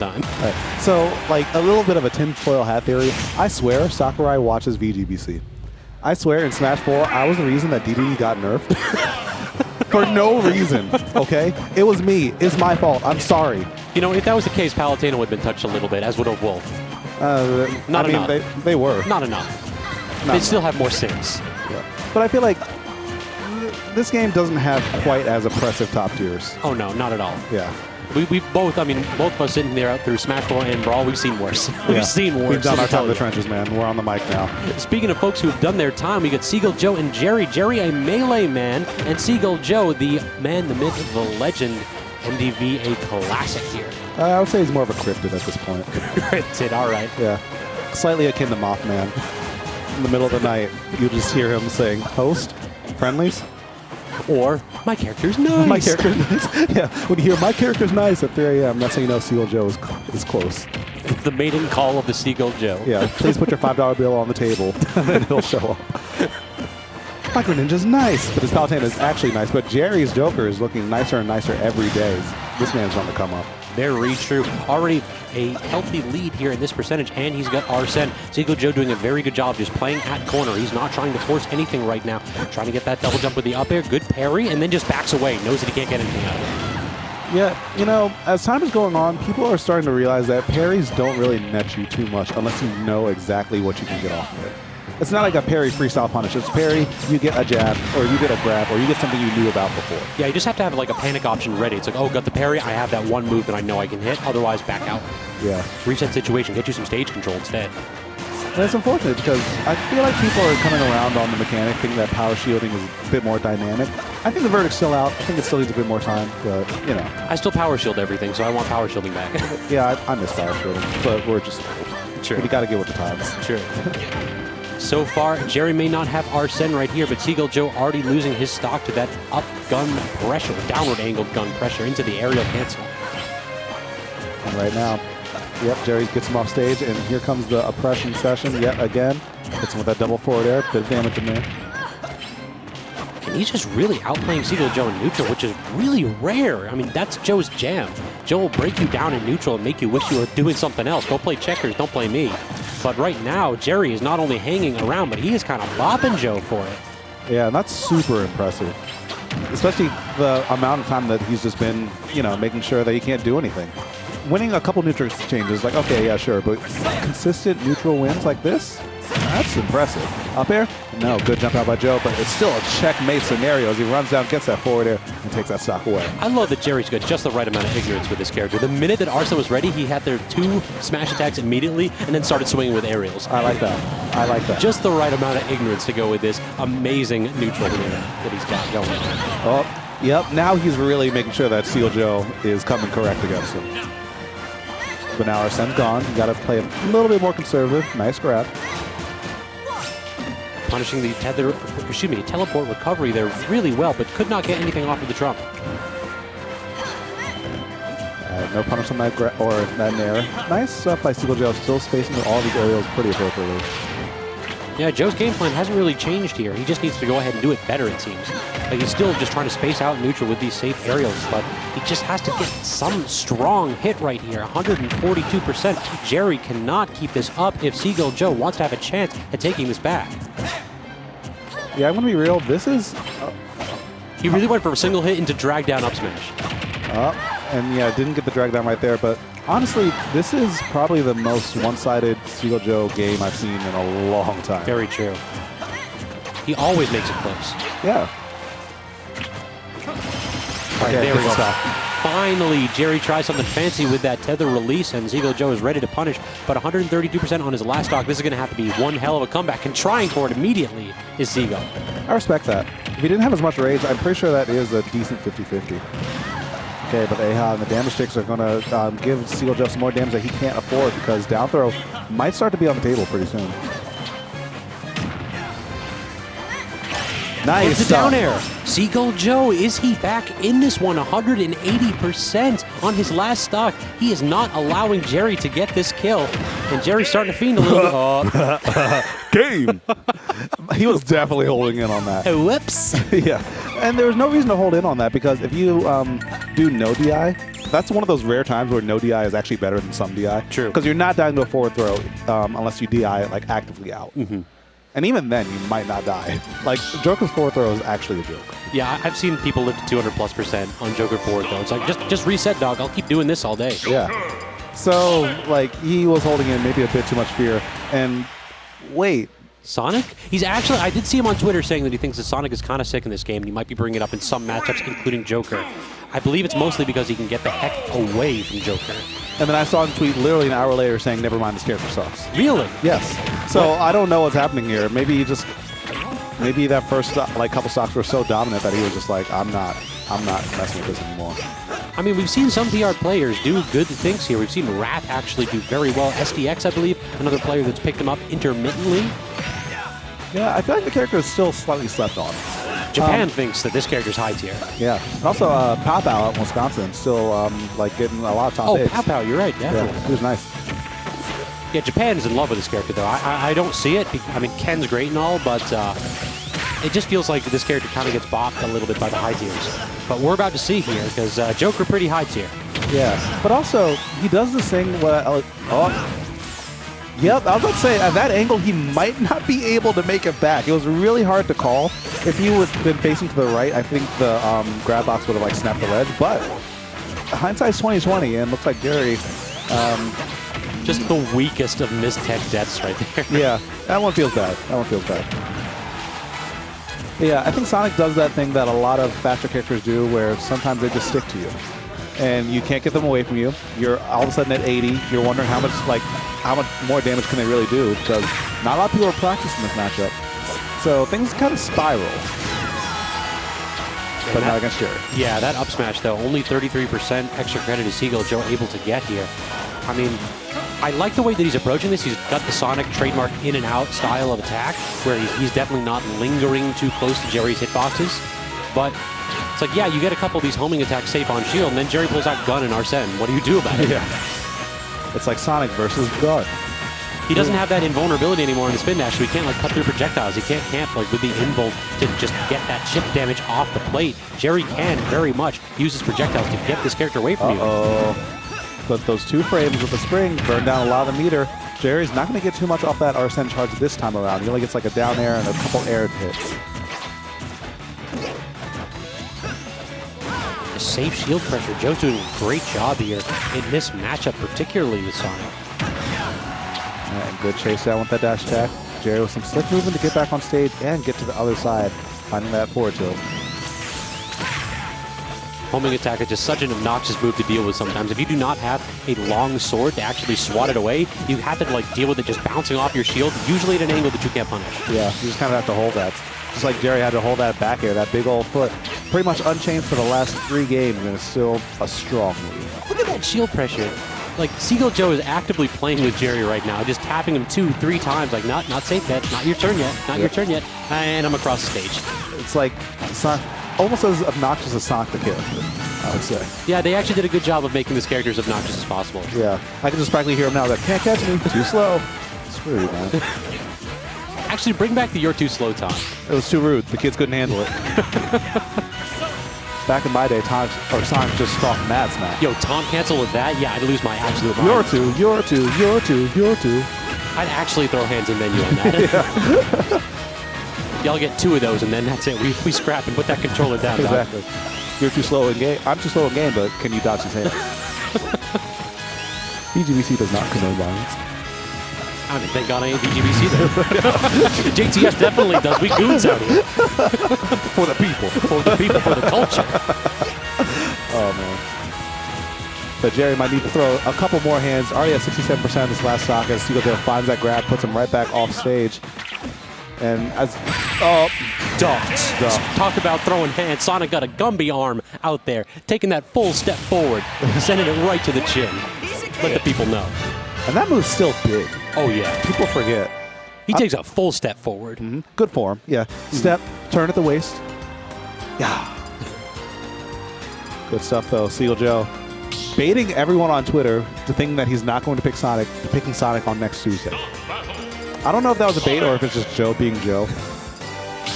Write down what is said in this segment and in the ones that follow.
time. Right. So, like, a little bit of a tinfoil hat theory. I swear Sakurai watches VGBC. I swear in Smash 4, I was the reason that DDD got nerfed. For no reason, okay? It was me. It's my fault. I'm sorry. You know, if that was the case, Palutena would have been touched a little bit, as would have Wolf. Not enough. They were. Not enough. They still have more sims. Yeah. But I feel like this game doesn't have quite as oppressive top tiers. Oh, no, not at all. Yeah. We've both, I mean, both of us sitting there through Smash 4 and Brawl, we've seen worse. We've seen worse. We've done our time in the trenches, man. We're on the mic now. Speaking of folks who've done their time, we got Seagull Joe and Jerry. Jerry, a melee man, and Seagull Joe, the man, the myth, the legend, MDV, a classic here. I would say he's more of a cryptid at this point. Cryptid, all right. Yeah. Slightly akin to Mothman. In the middle of the night, you just hear him saying, host, friendlies. Or, my character's nice. My character's nice. Yeah, when you hear my character's nice at 3 a.m., that's how you know Seagull Joe is close. The maiden call of the Seagull Joe. Yeah, please put your $5 bill on the table, and he'll show up. Micro Ninja's nice, but his Palutena is actually nice. But Jerry's Joker is looking nicer and nicer every day. This man's on the come up. Very true. Already a healthy lead here in this percentage, and he's got Arsene. Seagull Joe doing a very good job just playing at corner. He's not trying to force anything right now. Trying to get that double jump with the up air. Good parry, and then just backs away. Knows that he can't get anything out of it. Yeah, you know, as time is going on, people are starting to realize that parries don't really net you too much unless you know exactly what you can get off of it. It's not like a parry freestyle punish. It's parry, you get a jab, or you get a grab, or you get something you knew about before. Yeah, you just have to have like a panic option ready. It's like, oh, got the parry, I have that one move that I know I can hit, otherwise back out. Yeah. Reset situation, get you some stage control instead. And it's unfortunate because I feel like people are coming around on the mechanic, thinking that power shielding is a bit more dynamic. I think the verdict's still out. I think it still needs a bit more time, but, you know. I still power shield everything, so I want power shielding back. Yeah, I miss power shielding, but we're just... Sure. But you got to get with the times. Sure. So far, Jerry may not have Arsene right here, but Seagull Joe already losing his stock to that up gun pressure, downward angled gun pressure into the aerial cancel. And right now, yep, Jerry gets him off stage, and here comes the oppression session yet again. Hits him with that double forward air, bit of damage in there. And he's just really outplaying Seagull Joe in neutral, which is really rare. I mean, that's Joe's jam. Joe will break you down in neutral and make you wish you were doing something else. Go play checkers, don't play me. But right now, Jerry is not only hanging around, but he is kind of bopping Joe for it. Yeah, and that's super impressive. Especially the amount of time that he's just been, you know, making sure that he can't do anything. Winning a couple neutral exchanges, like, okay, yeah, sure, but consistent neutral wins like this, that's impressive. Up air? No, good jump out by Joe, but it's still a checkmate scenario as he runs down, gets that forward air, and takes that stock away. I love that Jerry's got just the right amount of ignorance with this character. The minute that Arsene was ready, he had their 2 smash attacks immediately and then started swinging with aerials. I like that. I like that. Just the right amount of ignorance to go with this amazing neutral here that he's got going. Oh, yep, now he's really making sure that Seagull Joe is coming correct against him. But now Arsene's gone. You got to play a little bit more conservative. Nice grab. Punishing the teleport recovery there really well, but could not get anything off of the trump. No punish on that or that nair. Nice stuff by Seagull Joe, still spacing all these aerials pretty appropriately. Yeah, Joe's game plan hasn't really changed here. He just needs to go ahead and do it better, it seems. Like, he's still just trying to space out neutral with these safe aerials, but he just has to get some strong hit right here. 142%. Jerry cannot keep this up if Seagull Joe wants to have a chance at taking this back. Yeah, I'm going to be real. This is... he really went for a single hit into drag down up smash. And yeah, didn't get the drag down right there, but honestly, this is probably the most one-sided Seagull Joe game I've seen in a long time. Very true. He always makes it close. Yeah. All right, there we go. Finally, Jerry tries something fancy with that tether release, and Seagull Joe is ready to punish, but 132% on his last stock. This is going to have to be one hell of a comeback, and trying for it immediately is Seagull. I respect that. If he didn't have as much rage, I'm pretty sure that is a decent 50-50. Okay, but the damage sticks are going to give Seagull Joe some more damage that he can't afford because down throw might start to be on the table pretty soon. Nice. It's a down air. Seagull Joe, is he back in this one? 180% on his last stock. He is not allowing Jerry to get this kill. And Jerry's starting to fiend a little bit. Game. He was definitely holding in on that. Whoops. Yeah. And there was no reason to hold in on that because if you do no DI, that's one of those rare times where no DI is actually better than some DI. True. Because you're not dying to a forward throw unless you DI like actively out. And even then, you might not die. Like, Joker's forward throw is actually a joke. Yeah, I've seen people live to 200+% on Joker forward throw. It's like, just reset, dog. I'll keep doing this all day. Yeah. So, like, he was holding in maybe a bit too much fear. And wait. Sonic? He's actually, I did see him on Twitter saying that he thinks that Sonic is kind of sick in this game, and he might be bringing it up in some matchups, including Joker. I believe it's mostly because he can get the heck away from Joker. And then I saw him tweet literally an hour later saying, never mind, this character sucks. Really? Yes. So I don't know what's happening here. Maybe he just, maybe that first like couple stocks were so dominant that he was just like, I'm not messing with this anymore. I mean, we've seen some PR players do good things here. We've seen Rat actually do very well. SDX, I believe, another player that's picked him up intermittently. Yeah, I feel like the character is still slightly slept on. Japan thinks that this character's high tier. Yeah. And also, Pow Pow out in Wisconsin still like getting a lot of top hits. Pow Pow, you're right. Definitely. Yeah, he was nice. Yeah, Japan is in love with this character, though. I don't see it. I mean, Ken's great and all, but it just feels like this character kind of gets bopped a little bit by the high tiers. But we're about to see here, because Joker pretty high tier. Yeah. But also, he does this thing where... Yep, I was about to say, at that angle, he might not be able to make it back. It was really hard to call. If he would have been facing to the right, I think the grab box would have like snapped the ledge. But hindsight's 2020, and looks like Jerry... just the weakest of missed tech deaths right there. Yeah, that one feels bad. That one feels bad. But yeah, I think Sonic does that thing that a lot of faster characters do, where sometimes they just stick to you. And you can't get them away from you. You're all of a sudden at 80. You're wondering how much more damage can they really do, because not a lot of people are practicing this matchup. So things kind of spiral. But not against Jerry. Yeah, that up smash, though, only 33% extra credit is Seagull Joe able to get here. I mean, I like the way that he's approaching this. He's got the Sonic trademark in and out style of attack, where he's definitely not lingering too close to Jerry's hitboxes. But it's like, yeah, you get a couple of these homing attacks safe on shield, and then Jerry pulls out gun and Arsene. What do you do about it? Yeah. It's like Sonic versus Gun. He doesn't have that invulnerability anymore in the spin dash, so he can't like cut through projectiles. He can't camp like with the invul to just get that chip damage off the plate. Jerry can very much use his projectiles to get this character away from you. But those 2 frames with the spring burn down a lot of the meter. Jerry's not going to get too much off that Arsene charge this time around. He only gets like a down air and a couple air hits. Safe shield pressure. Joe's doing a great job here in this matchup, particularly with Sonic. And good chase down with that dash attack. Jerry with some slick movement to get back on stage and get to the other side, finding that forward tilt. Homing attack is just such an obnoxious move to deal with sometimes. If you do not have a long sword to actually swat it away, you have to like deal with it just bouncing off your shield, usually at an angle that you can't punish. Yeah, you just kind of have to hold that. Just like Jerry had to hold that back air, that big old foot. Pretty much unchanged for the last 3 games, and it's still a strong move. Look at that shield pressure. Like, Seagull Joe is actively playing with Jerry right now, just tapping him 2-3 times, like, not safe yet, not your turn yet, not your turn yet, and I'm across the stage. It's like almost as obnoxious as Sonic the character, I would say. Yeah, they actually did a good job of making this character as obnoxious as possible. Yeah, I can just practically hear him now, like, can't catch me, too slow. Screw you, man. Actually, bring back the "you're too slow" Tom. It was too rude. The kids couldn't handle it. Back in my day, Sonic just talked mad smack. Yo, Tom cancel with that? Yeah, I'd lose my absolute mind. You're two. I'd actually throw hands in menu on that. Yeah. Y'all get 2 of those, and then that's it. We scrap and put that controller down. Exactly. Dog. You're too slow in game. I'm too slow in game, but can you dodge his hands? VGBC does not condone violence. I mean, thank God I ain't VGBC there. JTS definitely does. We goons out here. For the people. For the people, for the culture. Oh, man. But Jerry might need to throw a couple more hands. Already at 67% of this last stock as Seagull Joe finds that grab, puts him right back off stage. And as... Ducks. Talk about throwing hands. Sonic got a Gumby arm out there, taking that full step forward, sending it right to the chin. Let the people know. And that move's still big. Oh, yeah. People forget. He takes a full step forward. Mm-hmm. Good form. Yeah. Step, turn at the waist. Yeah. Good stuff, though. Seagull Joe baiting everyone on Twitter to think that he's not going to pick Sonic, to picking Sonic on next Tuesday. I don't know if that was a bait or if it's just Joe being Joe.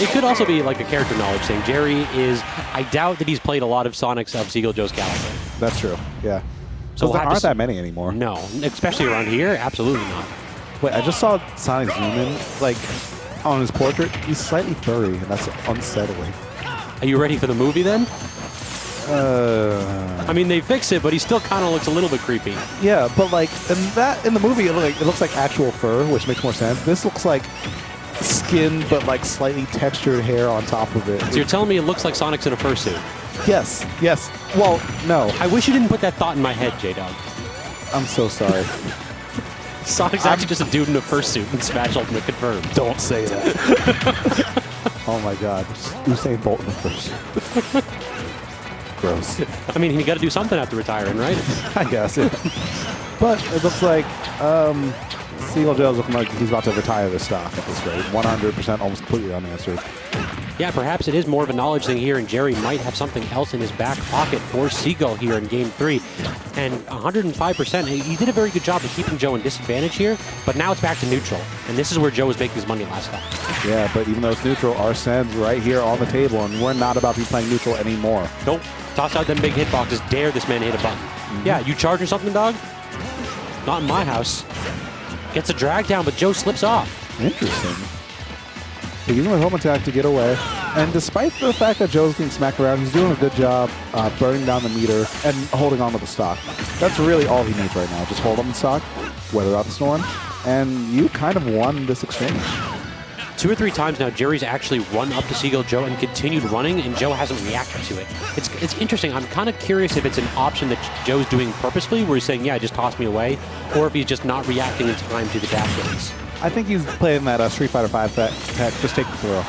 It could also be like a character knowledge thing. Jerry is... I doubt that he's played a lot of Sonics of Seagull Joe's caliber. That's true. Yeah. So So there aren't that many anymore. No, especially around here, absolutely not. Wait, I just saw Sonic zoom in, like, on his portrait. He's slightly furry, and that's unsettling. Are you ready for the movie then? Uh, I mean, they fix it, but he still kind of looks a little bit creepy. yeah, but like in the movie, it looks like actual fur, which makes more sense. This looks like skin, but like slightly textured hair on top of it. So you're telling me it looks like Sonic's in a fursuit? Yes, yes. Well, no. I wish you didn't put that thought in my head, J-Dog. I'm so sorry. Sonic's actually just a dude in a fursuit in Smash Ultimate confirmed. Don't say that. Oh my God, Usain Bolt in the first. Gross. I mean, he got to do something after retiring, right? I guess. Yeah. But it looks like Seagull Joe's looking like he's about to retire the stock at this rate. 100%, almost completely unanswered. Yeah, perhaps it is more of a knowledge thing here, and Jerry might have something else in his back pocket for Seagull here in Game 3. And 105%, he did a very good job of keeping Joe in disadvantage here, but now it's back to neutral. And this is where Joe was making his money last time. Yeah, but even though it's neutral, Arsene's right here on the table, and we're not about to be playing neutral anymore. Nope. Toss out them big hitboxes. Dare this man to hit a button. Yeah, you charging something, dog? Not in my house. Gets a drag down, but Joe slips off. Interesting. He's using the home attack to get away. And despite the fact that Joe's getting smacked around, he's doing a good job burning down the meter and holding on to the stock. That's really all he needs right now. Just hold on the stock, weather out the storm, and you kind of won this exchange. 2 or 3 times now, Jerry's actually run up to Seagull Joe and continued running, and Joe hasn't reacted to it. It's interesting. I'm kind of curious if it's an option that Joe's doing purposefully, where he's saying, yeah, just toss me away, or if he's just not reacting in time to the dash hits. I think he's playing that Street Fighter V tech, just take the throw.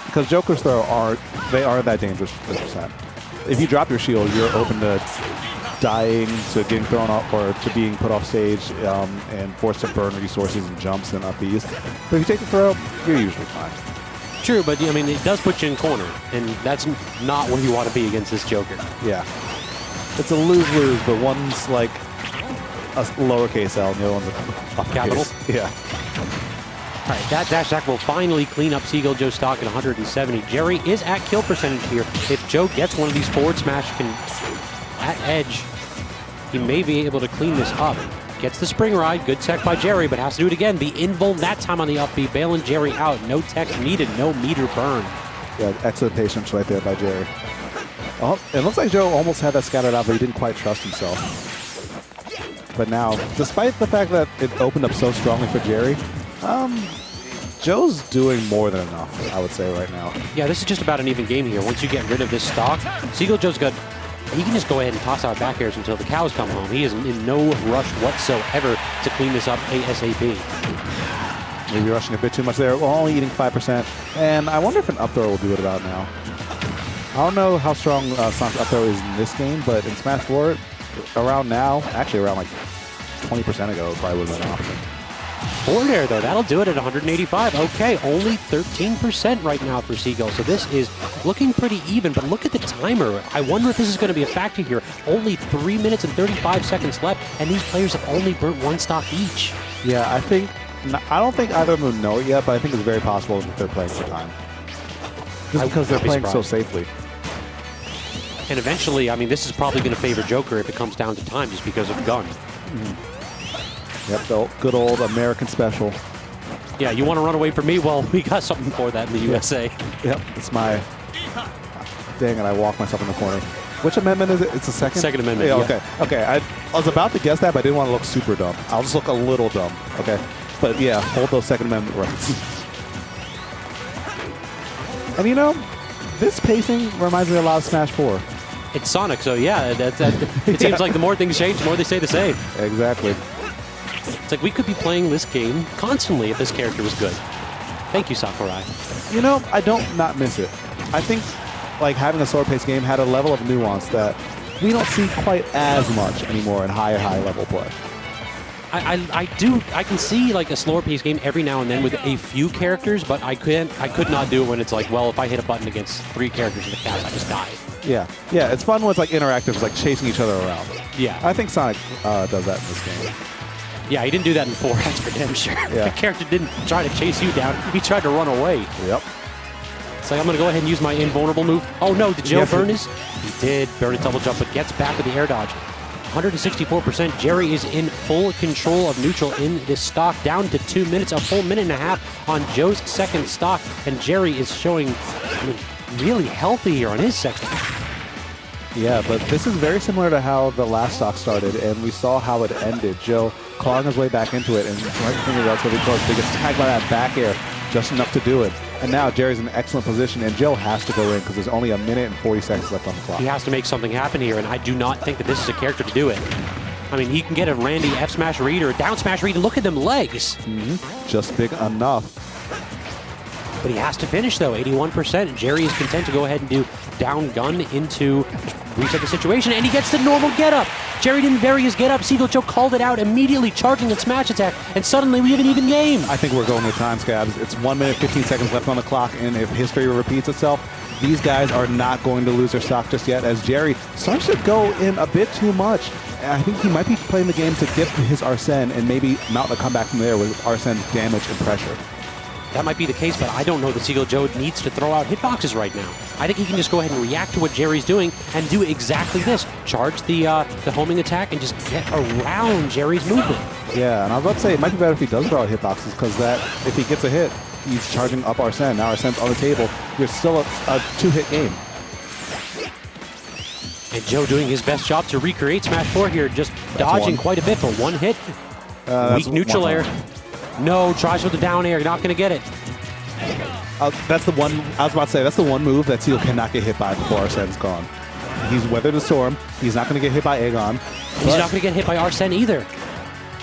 Because Joker's throw are that dangerous %. If you drop your shield, you're open to dying, to getting thrown off, or to being put off stage and forced to burn resources and jumps and up Bs. But if you take the throw, you're usually fine. True, but I mean, it does put you in corner, and that's not where you want to be against this Joker. Yeah. It's a lose-lose, but one's like a lowercase L and the other one's a uppercase. Capital? Yeah. All right, that dash attack will finally clean up Seagull Joe's stock at 170. Jerry is at kill percentage here. If Joe gets one of these forward smash at edge, he may be able to clean this up. Gets the spring ride, good tech by Jerry, but has to do it again. The invul that time on the up B, bailing Jerry out. No tech needed, no meter burn. Yeah, excellent patience right there by Jerry. Oh, it looks like Joe almost had that scattered out, but he didn't quite trust himself. But now, despite the fact that it opened up so strongly for Jerry, Joe's doing more than enough, I would say, right now. Yeah, this is just about an even game here. Once you get rid of this stock, Seagull Joe's got... He can just go ahead and toss out back airs until the cows come home. He is in no rush whatsoever to clean this up ASAP. Maybe rushing a bit too much there. We're only eating 5%. And I wonder if an up throw will do it about now. I don't know how strong Sonic's up throw is in this game, but in Smash 4, around now, actually around like 20% ago, it probably would have been an option. Forward air, though, that'll do it at 185. Okay, only 13% right now for Seagull, so this is looking pretty even, but look at the timer. I wonder if this is going to be a factor here. Only 3 minutes and 35 seconds left, and these players have only burnt 1 stock each. Yeah, I don't think either of them know it yet, but I think it's very possible that they're playing for time. Just because they're playing so safely. And eventually, I mean, this is probably going to favor Joker if it comes down to time, just because of gun. Yep, the good old American special. Yeah, you want to run away from me? Well, we got something for that in the USA. Yep, it's my... Dang it, I walked myself in the corner. Which amendment is it? It's the second? Second amendment, yeah. yeah. Okay, I was about to guess that, but I didn't want to look super dumb. I'll just look a little dumb, okay? But yeah, hold those Second Amendment rights. And you know, this pacing reminds me a lot of Smash 4. It's Sonic, so yeah, it seems like the more things change, the more they stay the same. Exactly. It's like we could be playing this game constantly if this character was good. Thank you, Sakurai. You know, I don't not miss it. I think like having a slower paced game had a level of nuance that we don't see quite as much anymore in high level play. I can see like a slower paced game every now and then with a few characters, but I could not do it when it's like, well, if I hit a button against 3 characters in the cast, I just die. Yeah, it's fun when it's like interactive, it's like chasing each other around. Yeah. I think Sonic does that in this game. Yeah, he didn't do that in 4, that's for damn sure. Yeah. The character didn't try to chase you down, he tried to run away. Yep. It's like, I'm going to go ahead and use my invulnerable move. Oh, no, did Joe Yes, burn his? He did burn his double jump, but gets back with the air dodge. 164%. Jerry is in full control of neutral in this stock, down to 2 minutes, a full minute and a half on Joe's second stock, and Jerry is showing really healthy here on his second. Yeah, but this is very similar to how the last stock started, and we saw how it ended. Joe clawing his way back into it, and right finger relatively close, but he gets tagged by that back air just enough to do it. And now Jerry's in an excellent position, and Joe has to go in because there's only a minute and 40 seconds left on the clock. He has to make something happen here, and I do not think that this is a character to do it. I mean, he can get a Randy F smash read or a down smash read, and look at them legs. Just big enough. But he has to finish, though, 81%. Jerry is content to go ahead and do down gun into reset the situation, and he gets the normal get-up. Jerry didn't vary his get-up. Seagull Joe called it out, immediately charging the smash attack, and suddenly we have an even game. I think we're going with time, Scabs. It's 1 minute, 15 seconds left on the clock, and if history repeats itself, these guys are not going to lose their stock just yet, as Jerry starts to go in a bit too much. And I think he might be playing the game to get his Arsene and maybe mount a comeback from there with Arsene's damage and pressure. That might be the case, but I don't know that Seagull Joe needs to throw out hitboxes right now. I think he can just go ahead and react to what Jerry's doing and do exactly this. Charge the homing attack and just get around Jerry's movement. Yeah, and I was about to say, it might be better if he does throw out hitboxes, because that, if he gets a hit, he's charging up Arsene. Now Arsene's on the table. You're still a two-hit game. And Joe doing his best job to recreate Smash 4 here, just dodging quite a bit for one hit. Weak neutral air. No, tries with the down air, not going to get it. That's the one, I was about to say, that's the one move that Seagull cannot get hit by before Arsene's gone. He's weathered the storm. He's not going to get hit by Aegon. He's not going to get hit by Arsene either.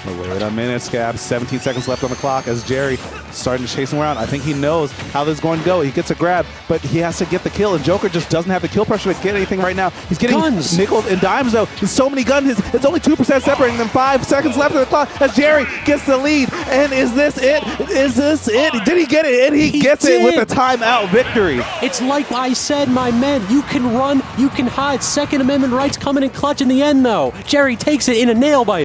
Wait a minute, Scab. 17 seconds left on the clock as Jerry starting to chase him around. I think he knows how this is going to go. He gets a grab, but he has to get the kill, and Joker just doesn't have the kill pressure to get anything right now. He's getting nickel and dimes, though. There's so many guns. It's only 2% separating them. 5 seconds left on the clock as Jerry gets the lead. And is this it? Is this it? Did he get it? And he gets it with a timeout victory. It's like I said, my men. You can run, you can hide. Second Amendment rights coming in clutch in the end, though. Jerry takes it in a nail bite.